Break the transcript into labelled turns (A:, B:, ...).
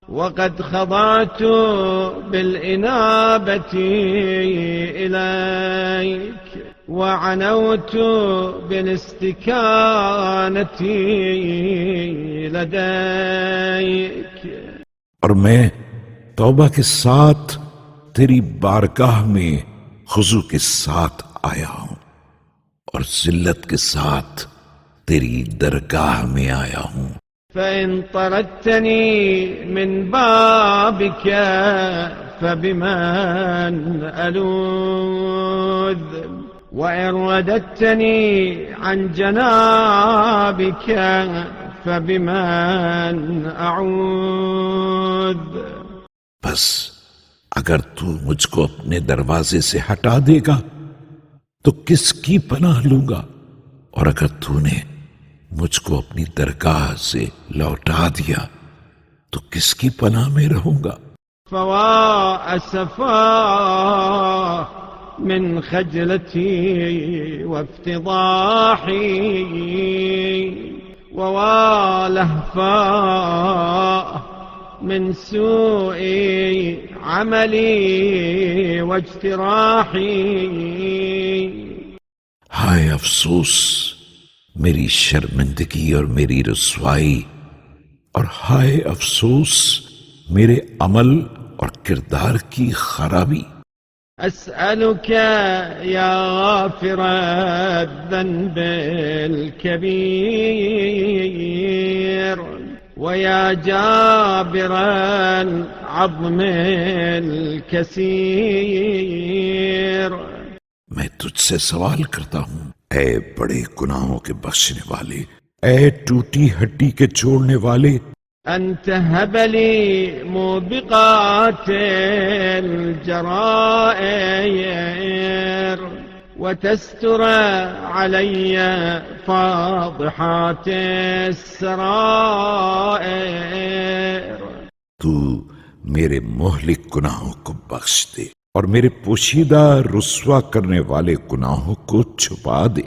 A: وقد خضعت بالإنابة إليك وعنوت بالاستكانة لديك.
B: اور میں توبہ کے ساتھ تیری بارگاہ میں خضوع کے ساتھ آیا ہوں اور ذلت کے ساتھ تیری درگاہ میں آیا ہوں.
A: فإن طردتني من بابك فبمن ألوذ وإن رددتني عن جنابك فبمن أعوذ.
B: بس اگر تو مجھ کو اپنے دروازے سے ہٹا دے گا تو کس کی پناہ لوں گا، اور اگر تو نے مجھ کو اپنی درگاہ سے لوٹا دیا تو کس کی پناہ میں رہوں گا.
A: فوا أسفا من خجلتي وافتضاحي ووا لهفا من سوء عملي واجتراحي.
B: ہائے افسوس میری شرمندگی اور میری رسوائی، اور ہائے افسوس میرے عمل اور کردار کی خرابی.
A: أسألك يا غافر الذنب الكبير ويا جابر العظم الكثير.
B: میں تجھ سے سوال کرتا ہوں اے بڑے گناہوں کے بخشنے والے، اے ٹوٹی ہڈی کے چھوڑنے والے،
A: أن تهب لي موبقات الجرائر وتستر علي فاضحات السرائر.
B: تو میرے مہلک گناہوں کو بخش دے اور میرے پوشیدہ رسوا کرنے والے گناہوں کو چھپا دے.